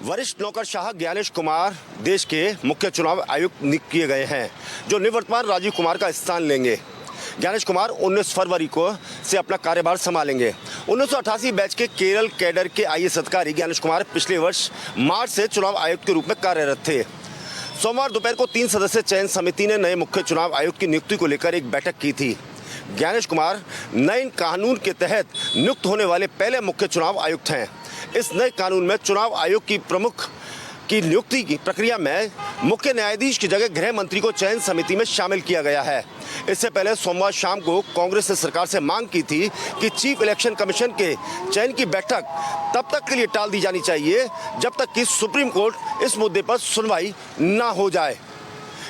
वरिष्ठ नौकरशाह ज्ञानेश कुमार देश के मुख्य चुनाव आयुक्त नियुक्त किए गए हैं, जो निवर्तमान राजीव कुमार का स्थान लेंगे। ज्ञानेश कुमार 19 फरवरी को से अपना कार्यभार संभालेंगे। 1988 बैच के केरल कैडर के आईएएस अधिकारी ज्ञानेश कुमार पिछले वर्ष मार्च से चुनाव आयुक्त के रूप में कार्यरत थे। सोमवार दोपहर को 3 सदस्यीय चयन समिति ने नए मुख्य चुनाव आयुक्त की नियुक्ति को लेकर एक बैठक की थी। ज्ञानेश कुमार नए कानून के तहत नियुक्त होने वाले पहले मुख्य चुनाव आयुक्त हैं। इस नए कानून में चुनाव आयोग की प्रमुख की नियुक्ति की प्रक्रिया में मुख्य न्यायाधीश की जगह गृह मंत्री को चयन समिति में शामिल किया गया है। इससे पहले सोमवार शाम को कांग्रेस ने सरकार से मांग की थी कि चीफ इलेक्शन कमीशन के चयन की बैठक तब तक के लिए टाल दी जानी चाहिए जब तक कि सुप्रीम कोर्ट इस मुद्दे पर सुनवाई ना हो जाए।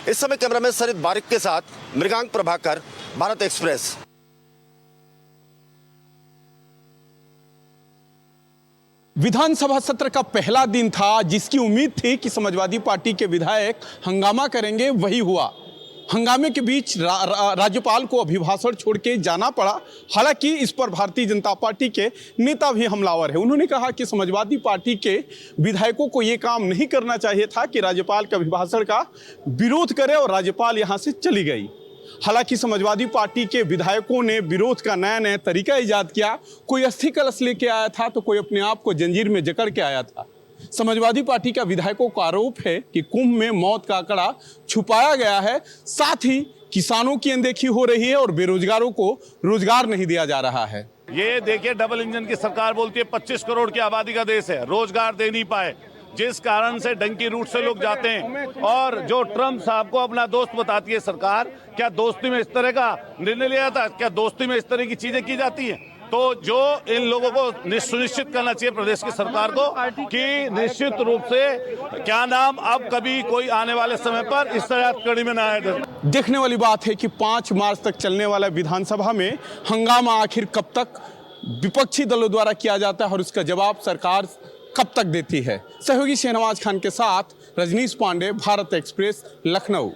इस समय कैमरामैन सरित बारिक के साथ मृगांक प्रभाकर, भारत एक्सप्रेस। विधानसभा सत्र का पहला दिन था, जिसकी उम्मीद थी कि समाजवादी पार्टी के विधायक हंगामा करेंगे, वही हुआ। हंगामे के बीच राज्यपाल को अभिभाषण छोड़ के जाना पड़ा। हालांकि इस पर भारतीय जनता पार्टी के नेता भी हमलावर है। उन्होंने कहा कि समाजवादी पार्टी के विधायकों को ये काम नहीं करना चाहिए था कि राज्यपाल के अभिभाषण का विरोध करे, और राज्यपाल यहाँ से चली गई। हालांकि समाजवादी पार्टी के विधायकों ने विरोध का नया नया तरीका इजाद किया। कोई अस्थि कलश लेके आया था तो कोई अपने आप को जंजीर में जकड़ के आया था। समाजवादी पार्टी का विधायकों का आरोप है कि कुंभ में मौत का आंकड़ा छुपाया गया है, साथ ही किसानों की अनदेखी हो रही है और बेरोजगारों को रोजगार नहीं दिया जा रहा है। ये देखिए, डबल इंजन की सरकार बोलती है 25 करोड़ की आबादी का देश है, रोजगार दे नहीं पाए, जिस कारण से डंकी रूट से लोग जाते हैं। और जो ट्रम्प साहब को अपना दोस्त बताती है सरकार, क्या दोस्ती में इस तरह का निर्णय लिया था? क्या दोस्ती में इस तरह की चीजें की जाती हैं? तो जो इन लोगों को सुनिश्चित करना चाहिए प्रदेश की सरकार को कि निश्चित रूप से क्या नाम अब कभी कोई आने वाले समय पर इस तरह कड़ी में ना आए। देखने वाली बात है कि 5 मार्च तक चलने वाला विधानसभा में हंगामा आखिर कब तक विपक्षी दलों द्वारा किया जाता है और उसका जवाब सरकार कब तक देती है। सहयोगी शहनवाज खान के साथ रजनीश पांडे, भारत एक्सप्रेस, लखनऊ।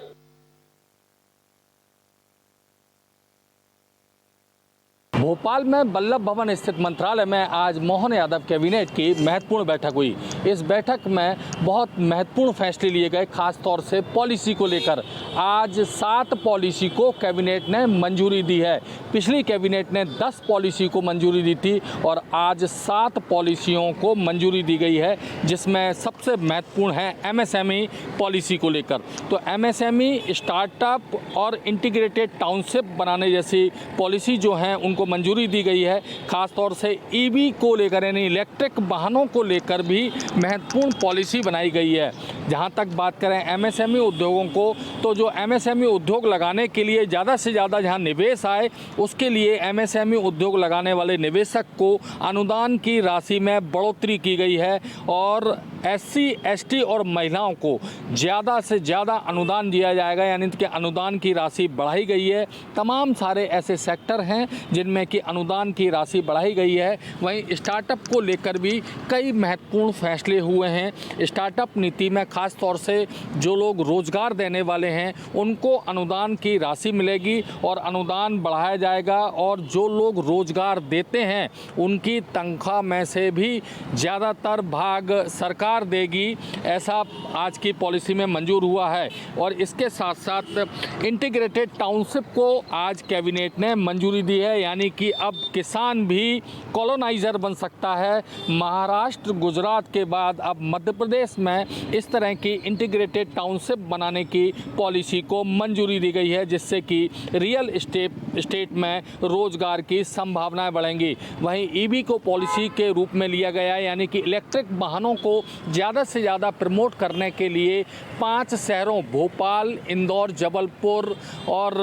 भोपाल में वल्लभ भवन स्थित मंत्रालय में आज मोहन यादव कैबिनेट की महत्वपूर्ण बैठक हुई। इस बैठक में बहुत महत्वपूर्ण फैसले लिए गए, खास तौर से पॉलिसी को लेकर। आज 7 पॉलिसी को कैबिनेट ने मंजूरी दी है। पिछली कैबिनेट ने 10 पॉलिसी को मंजूरी दी थी और आज 7 पॉलिसियों को मंजूरी दी गई है, जिसमें सबसे महत्वपूर्ण है एमएसएमई पॉलिसी को लेकर। तो एमएसएमई, स्टार्टअप और इंटीग्रेटेड टाउनशिप बनाने जैसी पॉलिसी जो हैं उनको मंजूरी दी गई है। खास तौर से ईवी को लेकर, यानी इलेक्ट्रिक वाहनों को लेकर भी महत्वपूर्ण पॉलिसी बनाई गई है। जहां तक बात करें एमएसएमई उद्योगों को, तो जो एमएसएमई उद्योग लगाने के लिए ज़्यादा से ज़्यादा जहां निवेश आए, उसके लिए एमएसएमई उद्योग लगाने वाले निवेशक को अनुदान की राशि में बढ़ोतरी की गई है और एससी, एसटी और महिलाओं को ज़्यादा से ज़्यादा अनुदान दिया जाएगा, यानी कि अनुदान की राशि बढ़ाई गई है। तमाम सारे ऐसे सेक्टर हैं जिनमें कि अनुदान की राशि बढ़ाई गई है। वहीं स्टार्टअप को लेकर भी कई महत्वपूर्ण फैसले हुए हैं। स्टार्टअप नीति में खास तौर से जो लोग रोजगार देने वाले हैं उनको अनुदान की राशि मिलेगी और अनुदान बढ़ाया जाएगा, और जो लोग रोजगार देते हैं उनकी तनख्वाह में से भी ज़्यादातर भाग सरकार देगी। ऐसा आज की पॉलिसी में मंजूर हुआ है। और इसके साथ साथ इंटीग्रेटेड टाउनशिप को आज कैबिनेट ने मंजूरी दी है, यानी कि अब किसान भी कॉलोनाइज़र बन सकता है। महाराष्ट्र, गुजरात के बाद अब मध्य प्रदेश में इस तरह की इंटीग्रेटेड टाउनशिप बनाने की पॉलिसी को मंजूरी दी गई है, जिससे कि रियल एस्टेट में रोजगार की संभावनाएं बढ़ेंगी। वहीं ईवी को पॉलिसी के रूप में लिया गया है, यानी कि इलेक्ट्रिक वाहनों को ज़्यादा से ज़्यादा प्रमोट करने के लिए 5 शहरों भोपाल, इंदौर, जबलपुर और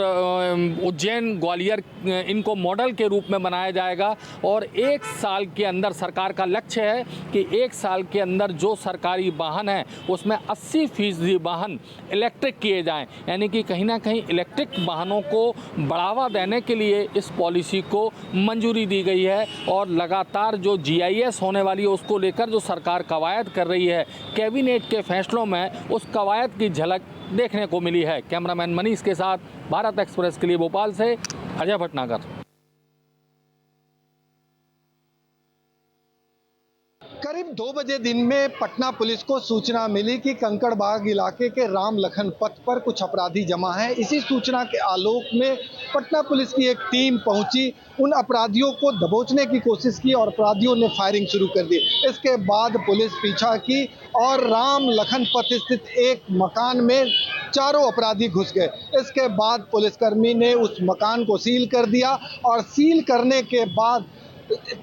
उज्जैन, ग्वालियर इनको मॉडल के रूप में बनाया जाएगा। और 1 साल के अंदर सरकार का लक्ष्य है कि 1 साल के अंदर जो सरकारी वाहन हैं उसमें 80% वाहन इलेक्ट्रिक किए जाएं, यानी कि कहीं ना कहीं इलेक्ट्रिक वाहनों को बढ़ावा देने के लिए इस पॉलिसी को मंजूरी दी गई है। और लगातार जो जीआईएस होने वाली है उसको लेकर जो सरकार कवायद कर रही है, कैबिनेट के फैसलों में उस कवायद की झलक देखने को मिली है। कैमरामैन मनीष के साथ भारत एक्सप्रेस के लिए भोपाल से अजय भटनागर। करीब करीब 2 बजे दिन में पटना पुलिस को सूचना मिली कि कंकड़बाग इलाके के राम लखन पथ पर कुछ अपराधी जमा हैं। इसी सूचना के आलोक में पटना पुलिस की एक टीम पहुंची, उन अपराधियों को दबोचने की कोशिश की और अपराधियों ने फायरिंग शुरू कर दी। इसके बाद पुलिस पीछा की और राम लखन पथ स्थित एक मकान में चारों अपराधी घुस गए। इसके बाद पुलिसकर्मी ने उस मकान को सील कर दिया और सील करने के बाद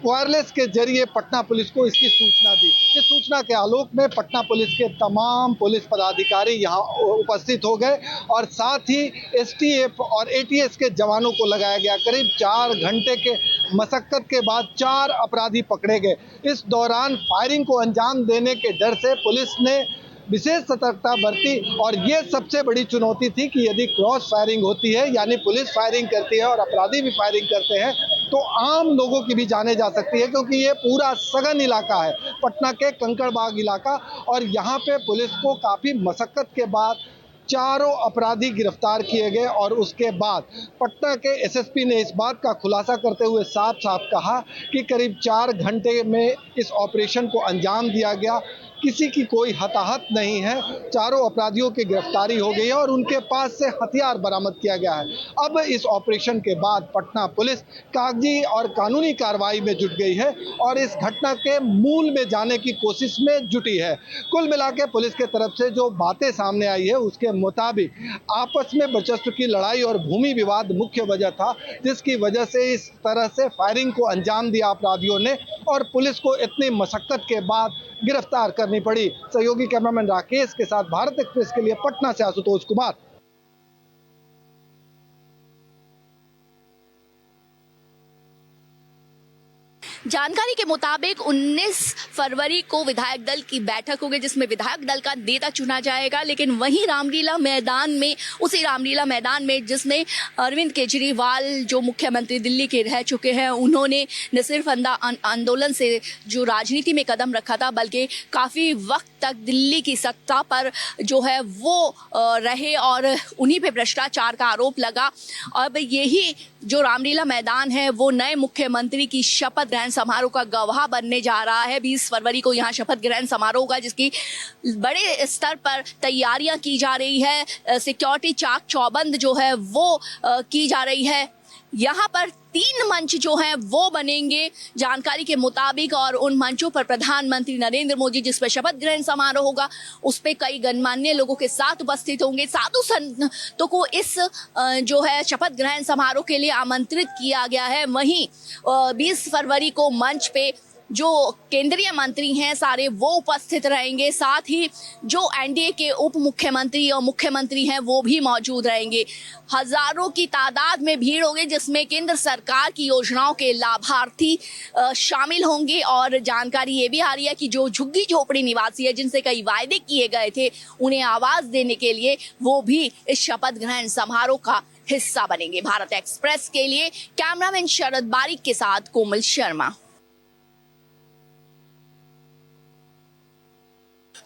वायरलेस के जरिए पटना पुलिस को इसकी सूचना दी। इस सूचना के आलोक में पटना पुलिस के तमाम पुलिस पदाधिकारी यहाँ उपस्थित हो गए और साथ ही एसटीएफ और एटीएस के जवानों को लगाया गया। करीब 4 घंटे के मशक्कत के बाद 4 अपराधी पकड़े गए। इस दौरान फायरिंग को अंजाम देने के डर से पुलिस ने विशेष सतर्कता बरती और ये सबसे बड़ी चुनौती थी कि यदि क्रॉस फायरिंग होती है, यानी पुलिस फायरिंग करती है और अपराधी भी फायरिंग करते हैं, तो आम लोगों की भी जाने जा सकती है, क्योंकि ये पूरा सघन इलाका है, पटना के कंकड़बाग इलाका। और यहाँ पे पुलिस को काफ़ी मशक्कत के बाद चारों अपराधी गिरफ्तार किए गए और उसके बाद पटना के एसएसपी ने इस बात का खुलासा करते हुए साफ साफ कहा कि करीब 4 घंटे में इस ऑपरेशन को अंजाम दिया गया। किसी की कोई हताहत नहीं है, चारों अपराधियों की गिरफ्तारी हो गई है और उनके पास से हथियार बरामद किया गया है। अब इस ऑपरेशन के बाद पटना पुलिस कागजी और कानूनी कार्रवाई में जुट गई है और इस घटना के मूल में जाने की कोशिश में जुटी है। कुल मिलाकर पुलिस के तरफ से जो बातें सामने आई है उसके मुताबिक आपस में वर्चस्व की लड़ाई और भूमि विवाद मुख्य वजह था, जिसकी वजह से इस तरह से फायरिंग को अंजाम दिया अपराधियों ने और पुलिस को इतनी मशक्कत के बाद गिरफ्तार करनी पड़ी। सहयोगी कैमरामैन राकेश के साथ भारत एक्सप्रेस के लिए पटना से आशुतोष कुमार। जानकारी के मुताबिक 19 फरवरी को विधायक दल की बैठक होगी, जिसमें विधायक दल का नेता चुना जाएगा। लेकिन वहीं रामलीला मैदान में, उसी रामलीला मैदान में जिसमें अरविंद केजरीवाल जो मुख्यमंत्री दिल्ली के रह चुके हैं, उन्होंने न सिर्फ आंदोलन से जो राजनीति में कदम रखा था, बल्कि काफ़ी वक्त तक दिल्ली की सत्ता पर जो है वो रहे और उन्हीं पे भ्रष्टाचार का आरोप लगा। अब यही जो रामलीला मैदान है वो नए मुख्यमंत्री की शपथ ग्रहण समारोह का गवाह बनने जा रहा है। 20 फरवरी को यहाँ शपथ ग्रहण समारोह होगा, जिसकी बड़े स्तर पर तैयारियां की जा रही है। सिक्योरिटी चाक चौबंद जो है वो की जा रही है। यहाँ पर 3 मंच जो हैं वो बनेंगे जानकारी के मुताबिक, और उन मंचों पर प्रधानमंत्री नरेंद्र मोदी जिस पर शपथ ग्रहण समारोह होगा उस पर कई गणमान्य लोगों के साथ उपस्थित होंगे। साधु संतों को इस जो है शपथ ग्रहण समारोह के लिए आमंत्रित किया गया है। वहीं 20 फरवरी को मंच पे जो केंद्रीय मंत्री हैं सारे वो उपस्थित रहेंगे, साथ ही जो एनडीए के उप मुख्यमंत्री और मुख्यमंत्री हैं वो भी मौजूद रहेंगे। हजारों की तादाद में भीड़ होगी, जिसमें केंद्र सरकार की योजनाओं के लाभार्थी शामिल होंगे। और जानकारी ये भी आ रही है कि जो झुग्गी झोपड़ी निवासी है, जिनसे कई वायदे किए गए थे, उन्हें आवाज देने के लिए वो भी इस शपथ ग्रहण समारोह का हिस्सा बनेंगे। भारत एक्सप्रेस के लिए कैमरामैन शरद बारिक के साथ कोमल शर्मा।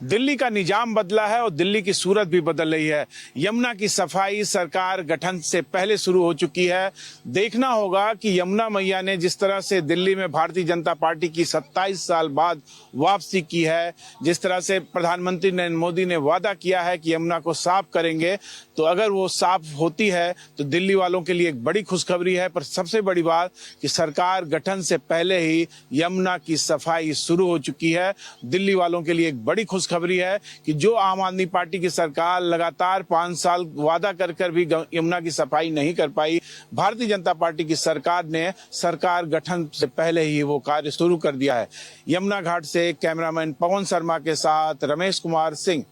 दिल्ली का निजाम बदला है और दिल्ली की सूरत भी बदल रही है। यमुना की सफाई सरकार गठन से पहले शुरू हो चुकी है। देखना होगा कि यमुना मैया ने जिस तरह से दिल्ली में भारतीय जनता पार्टी की 27 साल बाद वापसी की है, जिस तरह से प्रधानमंत्री नरेंद्र मोदी ने वादा किया है कि यमुना को साफ करेंगे, तो अगर वो साफ होती है तो दिल्ली वालों के लिए एक बड़ी खुशखबरी है। पर सबसे बड़ी बात कि सरकार गठन से पहले ही यमुना की सफाई शुरू हो चुकी है। दिल्ली वालों के लिए एक बड़ी खुशखबरी है कि जो आम आदमी पार्टी की सरकार लगातार 5 साल वादा कर भी यमुना की सफाई नहीं कर पाई, भारतीय जनता पार्टी की सरकार ने सरकार गठन से पहले ही वो कार्य शुरू कर दिया है। यमुना घाट से कैमरामैन पवन शर्मा के साथ रमेश कुमार सिंह।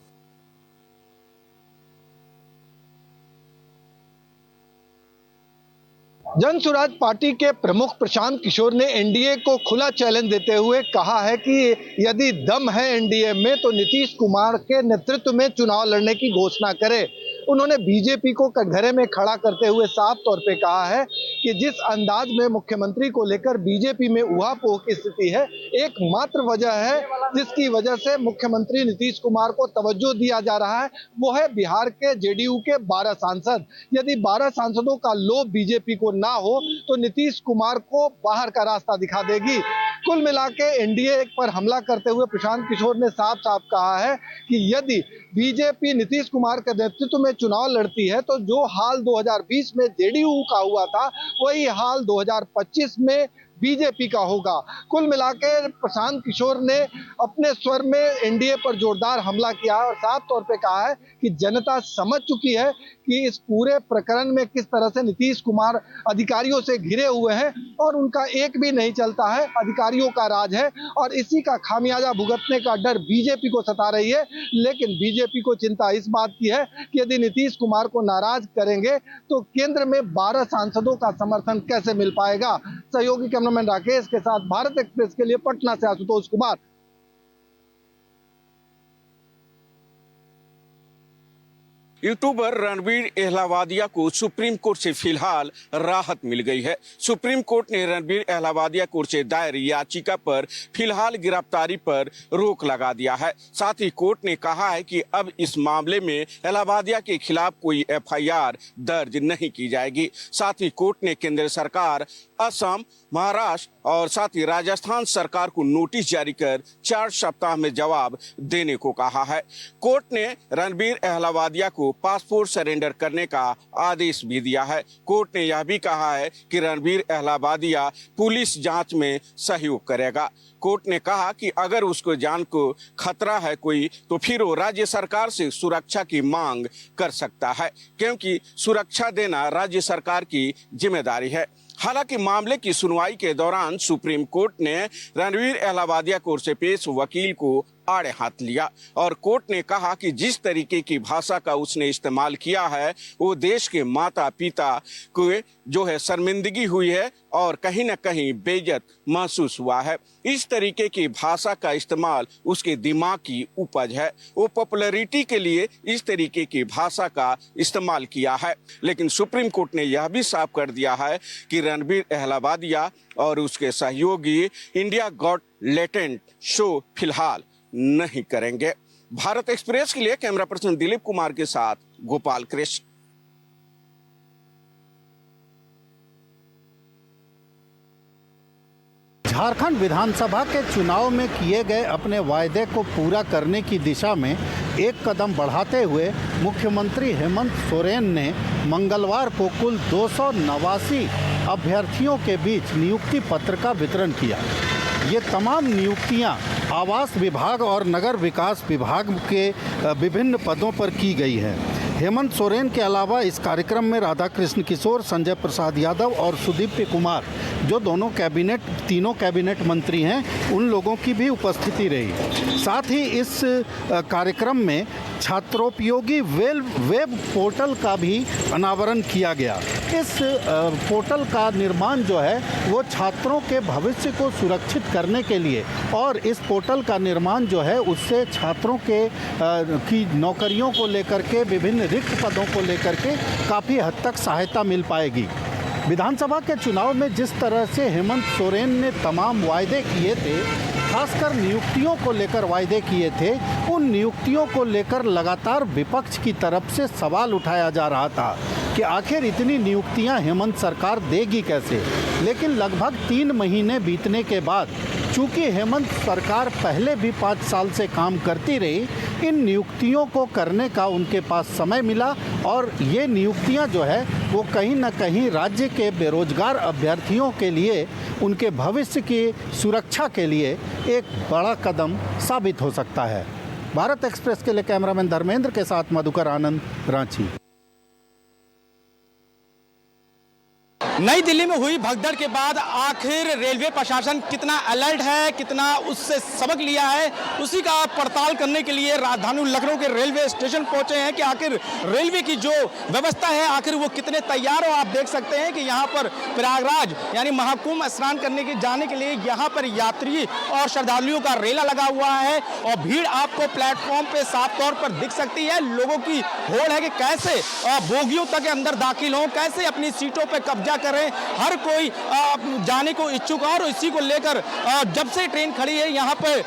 जन स्वराज पार्टी के प्रमुख प्रशांत किशोर ने एनडीए को खुला चैलेंज देते हुए कहा है कि यदि दम है एनडीए में तो नीतीश कुमार के नेतृत्व में चुनाव लड़ने की घोषणा करे। उन्होंने बीजेपी को कटघरे में खड़ा करते हुए साफ तौर पे कहा है कि जिस अंदाज में मुख्यमंत्री को लेकर बीजेपी में उहापोह की स्थिति है, एकमात्र वजह है जिसकी वजह से मुख्यमंत्री नीतीश कुमार को तवज्जो दिया जा रहा है, वो है बिहार के जेडीयू के 12 सांसद। यदि 12 सांसदों का लोभ बीजेपी को ना हो तो नीतीश कुमार को बाहर का रास्ता दिखा देगी। कुल मिला के एनडीए पर हमला करते हुए प्रशांत किशोर ने साफ साफ कहा है कि यदि बीजेपी नीतीश कुमार के नेतृत्व में चुनाव लड़ती है तो जो हाल 2020 में जेडीयू का हुआ था वही हाल 2025 में बीजेपी का होगा। कुल मिलाकर प्रशांत किशोर ने अपने स्वर में एनडीए पर जोरदार हमला किया और साफ तौर पे कहा है कि जनता समझ चुकी है कि इस पूरे प्रकरण में किस तरह से नीतीश कुमार अधिकारियों से घिरे हुए हैं और उनका एक भी नहीं चलता है, अधिकारियों का राज है और इसी का खामियाजा भुगतने का डर बीजेपी को सता रही है। लेकिन बीजेपी को चिंता इस बात की है कि यदि नीतीश कुमार को नाराज करेंगे तो केंद्र में 12 सांसदों का समर्थन कैसे मिल पाएगा। सहयोगी कैमरामैन राकेश के साथ भारत एक्सप्रेस के लिए पटना से आशुतोष कुमार। यूट्यूबर रणबीर अहलावालिया को सुप्रीम कोर्ट से फिलहाल राहत मिल गई है। सुप्रीम कोर्ट ने रणबीर अहलावालिया कोर्ट से दायर याचिका पर फिलहाल गिरफ्तारी पर रोक लगा दिया है। साथ ही कोर्ट ने कहा है कि अब इस मामले में अहलावालिया के खिलाफ कोई एफआईआर दर्ज नहीं की जाएगी। साथ ही कोर्ट ने केंद्र सरकार, असम, महाराष्ट्र और साथ ही राजस्थान सरकार को नोटिस जारी कर 4 सप्ताह में जवाब देने को कहा है। कोर्ट ने रणबीर अहलावालिया को पासपोर्ट सरेंडर करने का आदेश भी दिया है। कोर्ट ने यह भी कहा है कि रणबीर अहलावालिया पुलिस जांच में सहयोग करेगा। कोर्ट ने कहा कि अगर उसको जान को खतरा है कोई तो फिर वो राज्य सरकार से सुरक्षा की मांग कर सकता है, क्योंकि सुरक्षा देना राज्य सरकार की जिम्मेदारी है। हालांकि मामले की सुनवाई के दौरान सुप्रीम कोर्ट ने रणबीर अहलावालिया कोर्ट से पेश वकील को आड़े हाथ लिया और कोर्ट ने कहा कि जिस तरीके की भाषा का उसने इस्तेमाल किया है वो देश के माता पिता को जो है शर्मिंदगी हुई है और कहीं न कहीं बेइज्जत महसूस हुआ है। इस तरीके की भाषा का इस्तेमाल उसके दिमाग की उपज है। वो पॉपुलैरिटी के लिए इस तरीके की भाषा का इस्तेमाल किया है। लेकिन सुप्रीम कोर्ट ने यह भी साफ कर दिया है कि रणबीर अहलावालिया और उसके सहयोगी इंडिया गॉट लेटेंट शो फिलहाल नहीं करेंगे। भारत एक्सप्रेस के लिए कैमरा पर्सन दिलीप कुमार के साथ गोपाल कृष्ण। झारखंड विधानसभा के चुनाव में किए गए अपने वायदे को पूरा करने की दिशा में एक कदम बढ़ाते हुए मुख्यमंत्री हेमंत सोरेन ने मंगलवार को कुल 289 अभ्यर्थियों के बीच नियुक्ति पत्र का वितरण किया। ये तमाम नियुक्तियां आवास विभाग और नगर विकास विभाग के विभिन्न पदों पर की गई है। हेमंत सोरेन के अलावा इस कार्यक्रम में राधाकृष्ण किशोर, संजय प्रसाद यादव और सुदीप्य कुमार, जो तीनों कैबिनेट मंत्री हैं, उन लोगों की भी उपस्थिति रही। साथ ही इस कार्यक्रम में छात्रोपयोगी वेब पोर्टल का भी अनावरण किया गया। इस पोर्टल का निर्माण जो है वो छात्रों के भविष्य को सुरक्षित करने के लिए और इस पोर्टल का निर्माण जो है उससे छात्रों की नौकरियों को लेकर के, विभिन्न रिक्त पदों को लेकर के काफ़ी हद तक सहायता मिल पाएगी। विधानसभा के चुनाव में जिस तरह से हेमंत सोरेन ने तमाम वायदे किए थे, खासकर नियुक्तियों को लेकर वायदे किए थे, उन नियुक्तियों को लेकर लगातार विपक्ष की तरफ से सवाल उठाया जा रहा था कि आखिर इतनी नियुक्तियां हेमंत सरकार देगी कैसे। लेकिन लगभग 3 महीने बीतने के बाद चूंकि हेमंत सरकार पहले भी 5 साल से काम करती रही, इन नियुक्तियों को करने का उनके पास समय मिला और ये नियुक्तियां जो है वो कहीं ना कहीं राज्य के बेरोजगार अभ्यर्थियों के लिए, उनके भविष्य की सुरक्षा के लिए एक बड़ा कदम साबित हो सकता है। भारत एक्सप्रेस के लिए कैमरामैन धर्मेंद्र के साथ मधुकर आनंद, रांची। नई दिल्ली में हुई भगदड़ के बाद आखिर रेलवे प्रशासन कितना अलर्ट है, कितना उससे सबक लिया है, उसी का पड़ताल करने के लिए राजधानी लखनऊ के रेलवे स्टेशन पहुंचे हैं कि आखिर रेलवे की जो व्यवस्था है आखिर वो कितने तैयार हो। आप देख सकते हैं कि यहाँ पर प्रयागराज यानी महाकुंभ स्नान करने के जाने के लिए यहाँ पर यात्री और श्रद्धालुओं का रेला लगा हुआ है और भीड़ आपको प्लेटफॉर्म पे साफ तौर पर दिख सकती है। लोगों की होड़ है कि कैसे बोगियों तक अंदर दाखिल हों, कैसे अपनी सीटों पर कब्जा कर कर रहे हैं। हर कोई जाने को इच्छुक है और इसी को लेकर जब से ट्रेन खड़ी है यहाँ पर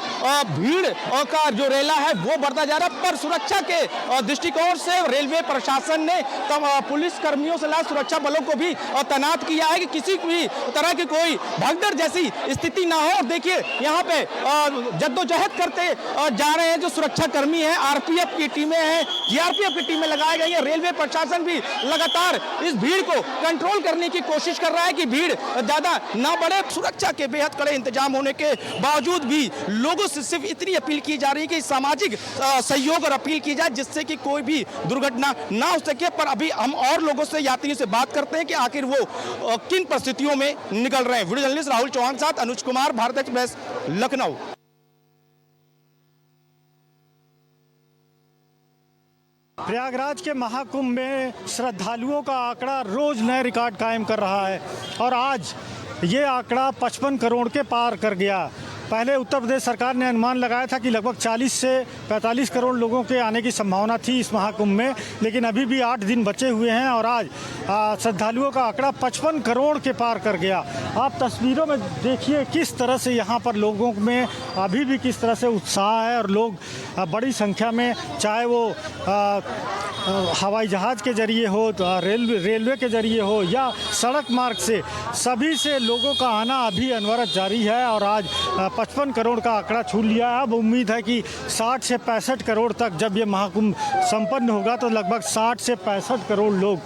भीड़ का जो रेला है वो बढ़ता जा रहा है। पर सुरक्षा के दृष्टिकोण से रेलवे प्रशासन ने पुलिस कर्मियों से लाकर सुरक्षा बलों को भी तैनात किया है कि किसी भी तरह की कोई भगदड़ जैसी स्थिति ना हो। और देखिए यहाँ पे जद्दोजहद करते जा रहे हैं जो सुरक्षा कर्मी हैं, आरपीएफ की टीमें हैं, जीआरपीएफ की टीमें लगाई गई है। रेलवे प्रशासन भी लगातार इस भीड़ को कंट्रोल करने की कोशिश कर रहा है कि भीड़ ज्यादा ना बढ़े। सुरक्षा के बेहद कड़े इंतजाम होने के बावजूद भी लोगों से सिर्फ इतनी अपील की जा रही है कि सामाजिक सहयोग और अपील की जाए जिससे कि कोई भी दुर्घटना ना हो सके। पर अभी हम और लोगों से, यात्रियों से बात करते हैं कि आखिर वो किन परिस्थितियों में निकल रहे हैं। वीडियो जर्नलिस्ट राहुल चौहान के साथ अनुज कुमार, भारत एक्सप्रेस, लखनऊ। प्रयागराज के महाकुंभ में श्रद्धालुओं का आंकड़ा रोज नए रिकॉर्ड कायम कर रहा है और आज ये आंकड़ा 55 करोड़ के पार कर गया। पहले उत्तर प्रदेश सरकार ने अनुमान लगाया था कि लगभग 40 से 45 करोड़ लोगों के आने की संभावना थी इस महाकुंभ में, लेकिन अभी भी 8 दिन बचे हुए हैं और आज श्रद्धालुओं का आंकड़ा 55 करोड़ के पार कर गया। आप तस्वीरों में देखिए किस तरह से यहाँ पर लोगों में अभी भी किस तरह से उत्साह है और लोग बड़ी संख्या में, चाहे वो हवाई जहाज़ के जरिए हो, रेलवे के जरिए हो या सड़क मार्ग से, सभी से लोगों का आना अभी अनवरत जारी है और आज 55 करोड़ का आंकड़ा छू लिया है। अब उम्मीद है कि 60 से 65 करोड़ तक जब ये महाकुंभ संपन्न होगा तो लगभग 60 से 65 करोड़ लोग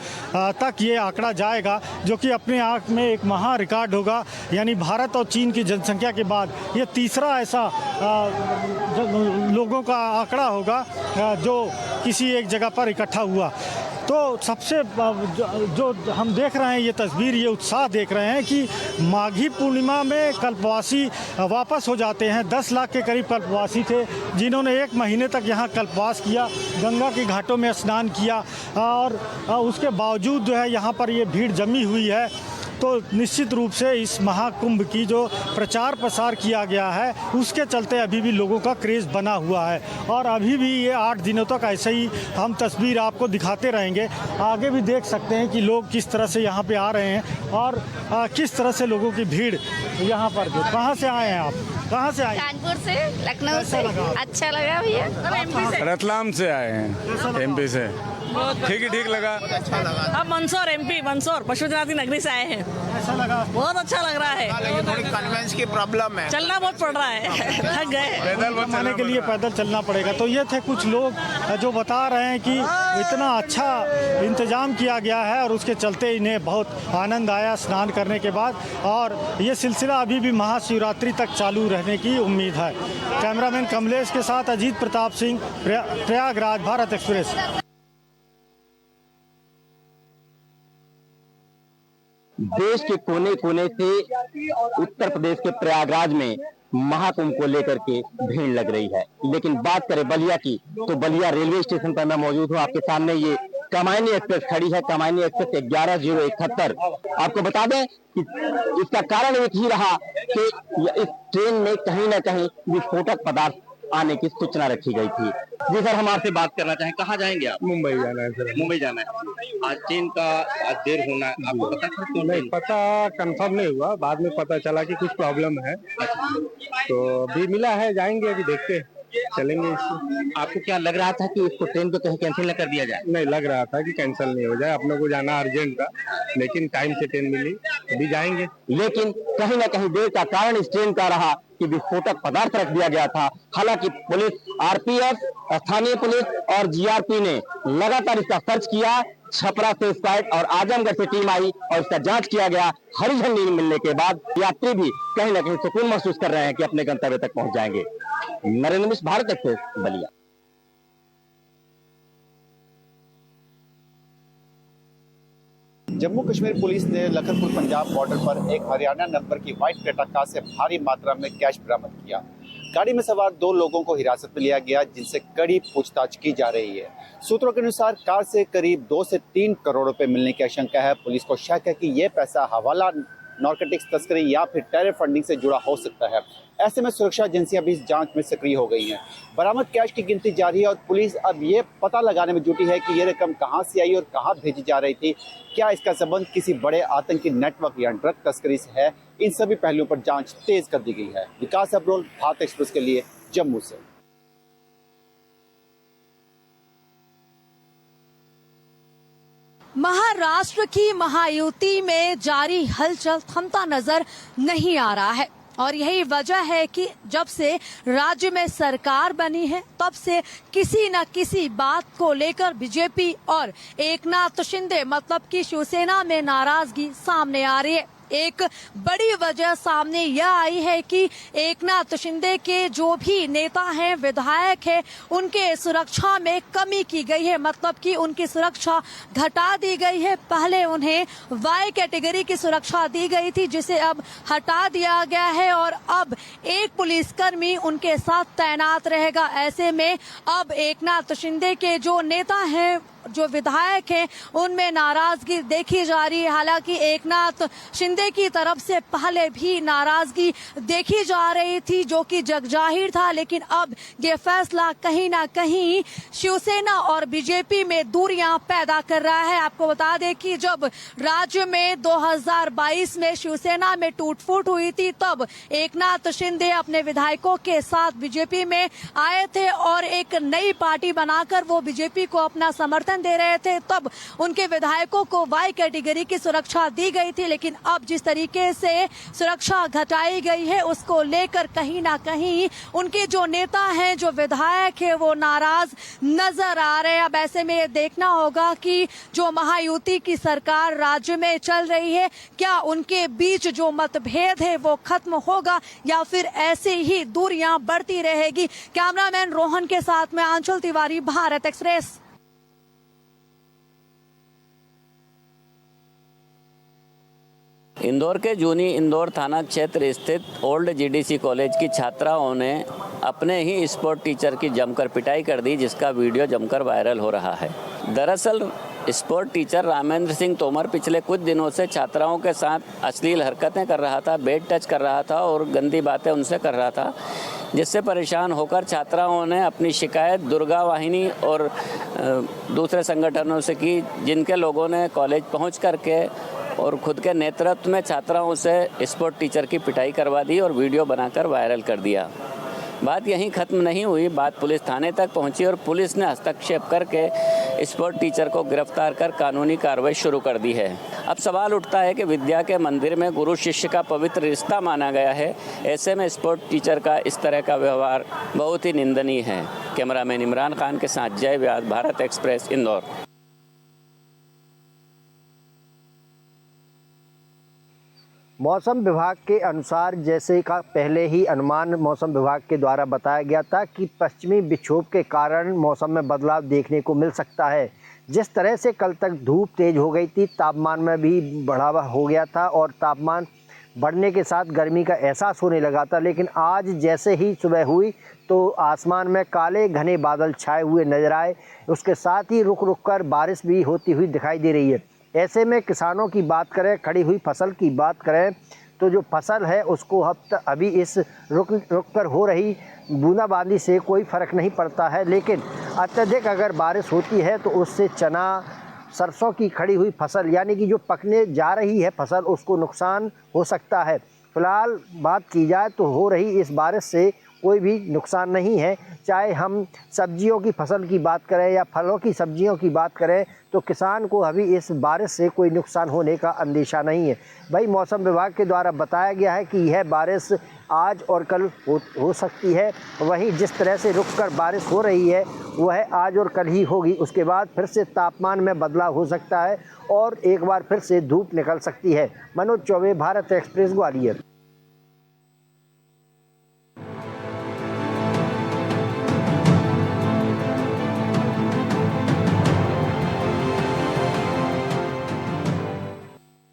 तक ये आंकड़ा जाएगा, जो कि अपने आप में एक महा रिकॉर्ड होगा। यानी भारत और चीन की जनसंख्या के बाद ये तीसरा ऐसा लोगों का आंकड़ा होगा जो किसी एक जगह पर इकट्ठा हुआ। तो सबसे जो हम देख रहे हैं ये तस्वीर, ये उत्साह देख रहे हैं कि माघी पूर्णिमा में कल्पवासी वापस हो जाते हैं। 10 लाख के करीब कल्पवासी थे जिन्होंने 1 महीने तक यहाँ कल्पवास किया, गंगा के घाटों में स्नान किया और उसके बावजूद जो है यहाँ पर ये भीड़ जमी हुई है। तो निश्चित रूप से इस महाकुंभ की जो प्रचार प्रसार किया गया है उसके चलते अभी भी लोगों का क्रेज़ बना हुआ है और अभी भी ये 8 दिनों तक ऐसे ही हम तस्वीर आपको दिखाते रहेंगे। आगे भी देख सकते हैं कि लोग किस तरह से यहाँ पे आ रहे हैं और किस तरह से लोगों की भीड़ यहाँ पर। कहाँ से आए हैं आप? कहाँ से आए? कानपुर से, लखनऊ से। अच्छा लगा भैया। रतलाम से आए हैं, एमपी से। ठीक लगा। अब मंदसौर, एमपी मंदसौर पशुपतिनाथ की नगरी से आए हैं। ऐसा लगा? बहुत अच्छा लग रहा है। लेकिन थोड़ी कन्वेंस की प्रॉब्लम है, चलना बहुत पड़ रहा है, थक गए। पैदल आने के लिए पैदल चलना पड़ेगा। तो ये थे कुछ लोग जो बता रहे हैं कि इतना अच्छा इंतजाम किया गया है और उसके चलते इन्हें बहुत आनंद आया स्नान करने के बाद और ये सिलसिला अभी भी महाशिवरात्रि तक चालू रहने की उम्मीद है। कैमरामैन कमलेश के साथ अजीत प्रताप सिंह, प्रयागराज, भारत एक्सप्रेस। देश के कोने कोने से उत्तर प्रदेश के प्रयागराज में महाकुंभ को लेकर के भीड़ लग रही है। लेकिन बात करें बलिया की, तो बलिया रेलवे स्टेशन पर मैं मौजूद हूँ। आपके सामने ये कमायनी एक्सप्रेस खड़ी है, कमायनी एक्सप्रेस 11-071। आपको बता दें कि इसका कारण एक ही रहा कि इस ट्रेन में कहीं ना कहीं विस्फोटक पदार्थ आने की सूचना रखी गई थी। जी सर, हम आपसे बात करना चाहें, कहाँ जाएंगे आप? मुंबई जाना है सर। मुंबई जाना है। आज ट्रेन का देर होना है, आपको पता था? नहीं पता, कंफर्म नहीं हुआ, बाद में पता चला कि कुछ प्रॉब्लम है, तो अभी मिला है, जाएंगे, अभी देखते हैं, चलेंगे इससे। आपको क्या लग रहा था कि इसको ट्रेन को कहीं कैंसिल न कर दिया जाए? नहीं, लग रहा था कि कैंसिल नहीं हो जाए, अपने को जाना अर्जेंट था, लेकिन टाइम से ट्रेन मिली, अभी जाएंगे। लेकिन कहीं ना कहीं देर का कारण इस ट्रेन का रहा कि विस्फोटक पदार्थ रख दिया गया था। हालांकि पुलिस, आरपीएफ, स्थानीय पुलिस और जीआरपी ने लगातार इसका सर्च किया। छपरा से स्क्वाड और आजमगढ़ से टीम आई और इसका जांच किया गया। हरी झंडी मिलने के बाद यात्री भी कहीं ना कहीं सुकून महसूस कर रहे हैं कि अपने गंतव्य तक पहुंच जाएंगे। नरेंद्र मिश्र, भारत एक्सप्रेस, बलिया। जम्मू कश्मीर पुलिस ने लखनपुर पंजाब बॉर्डर पर एक हरियाणा नंबर की व्हाइट क्रेटा कार से भारी मात्रा में कैश बरामद किया। गाड़ी में सवार 2 लोगों को हिरासत में लिया गया, जिनसे कड़ी पूछताछ की जा रही है। सूत्रों के अनुसार कार से करीब 2 से 3 करोड़ रुपए मिलने की आशंका है। पुलिस को शक है कि यह पैसा हवाला, नारकोटिक्स तस्करी या फिर टेरर फंडिंग से जुड़ा हो सकता है। ऐसे में सुरक्षा एजेंसियां भी इस जांच में सक्रिय हो गई हैं। बरामद कैश की गिनती जारी है और पुलिस अब ये पता लगाने में जुटी है कि ये रकम कहां से आई और कहां भेजी जा रही थी। क्या इसका संबंध किसी बड़े आतंकी नेटवर्क या ड्रग तस्करी से है? इन सभी पहलुओं पर जांच तेज कर दी गई है। विकास अब्रोल, भारत एक्सप्रेस के लिए जम्मू से। महाराष्ट्र की महायुति में जारी हलचल थमता नजर नहीं आ रहा है और यही वजह है कि जब से राज्य में सरकार बनी है तब से किसी न किसी बात को लेकर बीजेपी और एकनाथ शिंदे मतलब कि शिवसेना में नाराजगी सामने आ रही है। एक बड़ी वजह सामने यह आई है कि एकनाथ शिंदे के जो भी नेता हैं, विधायक हैं, उनके सुरक्षा में कमी की गई है, मतलब कि उनकी सुरक्षा घटा दी गई है। पहले उन्हें वाई कैटेगरी की सुरक्षा दी गई थी जिसे अब हटा दिया गया है और अब एक पुलिसकर्मी उनके साथ तैनात रहेगा। ऐसे में अब एकनाथ शिंदे के जो नेता हैं, जो विधायक हैं, उनमें नाराजगी देखी जा रही है। हालांकि एकनाथ शिंदे की तरफ से पहले भी नाराजगी देखी जा रही थी जो कि जगजाहिर था, लेकिन अब ये फैसला कहीं ना कहीं शिवसेना और बीजेपी में दूरियां पैदा कर रहा है। आपको बता दें कि जब राज्य में 2022 में शिवसेना में टूट-फूट हुई थी तब एकनाथ शिंदे अपने विधायकों के साथ बीजेपी में आए थे और एक नई पार्टी बनाकर वो बीजेपी को अपना समर्थन दे रहे थे। तब उनके विधायकों को वाई कैटेगरी की सुरक्षा दी गई थी, लेकिन अब जिस तरीके से सुरक्षा घटाई गई है उसको लेकर कहीं ना कहीं उनके जो नेता हैं, जो विधायक हैं, वो नाराज नजर आ रहे हैं। अब ऐसे में ये देखना होगा कि जो महायुति की सरकार राज्य में चल रही है, क्या उनके बीच जो मतभेद है वो खत्म होगा या फिर ऐसे ही दूरियां बढ़ती रहेगी। कैमरामैन रोहन के साथ में आंचल तिवारी, भारत एक्सप्रेस। इंदौर के जूनी इंदौर थाना क्षेत्र स्थित ओल्ड जीडीसी कॉलेज की छात्राओं ने अपने ही स्पोर्ट टीचर की जमकर पिटाई कर दी, जिसका वीडियो जमकर वायरल हो रहा है। दरअसल स्पोर्ट टीचर रामेंद्र सिंह तोमर पिछले कुछ दिनों से छात्राओं के साथ अश्लील हरकतें कर रहा था, बेड टच कर रहा था और गंदी बातें उनसे कर रहा था, जिससे परेशान होकर छात्राओं ने अपनी शिकायत दुर्गा वाहिनी और दूसरे संगठनों से की, जिनके लोगों ने कॉलेज पहुंच करके और खुद के नेतृत्व में छात्राओं से स्पोर्ट टीचर की पिटाई करवा दी और वीडियो बनाकर वायरल कर दिया। बात यहीं ख़त्म नहीं हुई, बात पुलिस थाने तक पहुंची और पुलिस ने हस्तक्षेप करके स्पोर्ट टीचर को गिरफ्तार कर कानूनी कार्रवाई शुरू कर दी है। अब सवाल उठता है कि विद्या के मंदिर में गुरु शिष्य का पवित्र रिश्ता माना गया है, ऐसे में स्पोर्ट टीचर का इस तरह का व्यवहार बहुत ही निंदनीय है। कैमरामैन इमरान खान के साथ जय व्यास, भारत एक्सप्रेस, इंदौर। मौसम विभाग के अनुसार, जैसे का पहले ही अनुमान मौसम विभाग के द्वारा बताया गया था कि पश्चिमी विक्षोभ के कारण मौसम में बदलाव देखने को मिल सकता है। जिस तरह से कल तक धूप तेज हो गई थी, तापमान में भी बढ़ावा हो गया था और तापमान बढ़ने के साथ गर्मी का एहसास होने लगा था, लेकिन आज जैसे ही सुबह हुई तो आसमान में काले घने बादल छाए हुए नजर आए। उसके साथ ही रुक रुक कर बारिश भी होती हुई दिखाई दे रही है। ऐसे में किसानों की बात करें, खड़ी हुई फसल की बात करें तो जो फसल है उसको अभी इस रुक कर हो रही बूंदाबांदी से कोई फ़र्क नहीं पड़ता है, लेकिन अत्यधिक अगर बारिश होती है तो उससे चना, सरसों की खड़ी हुई फसल यानी कि जो पकने जा रही है फसल, उसको नुकसान हो सकता है। फ़िलहाल बात की जाए तो हो रही इस बारिश से कोई भी नुकसान नहीं है। चाहे हम सब्जियों की फसल की बात करें या फलों की सब्जियों की बात करें तो किसान को अभी इस बारिश से कोई नुकसान होने का अंदेशा नहीं है। भाई मौसम विभाग के द्वारा बताया गया है कि यह बारिश आज और कल हो सकती है। वहीं जिस तरह से रुककर बारिश हो रही है वह आज और कल ही होगी। उसके बाद फिर से तापमान में बदलाव हो सकता है और एक बार फिर से धूप निकल सकती है। मनोज चौबे, भारत एक्सप्रेस, ग्वालियर।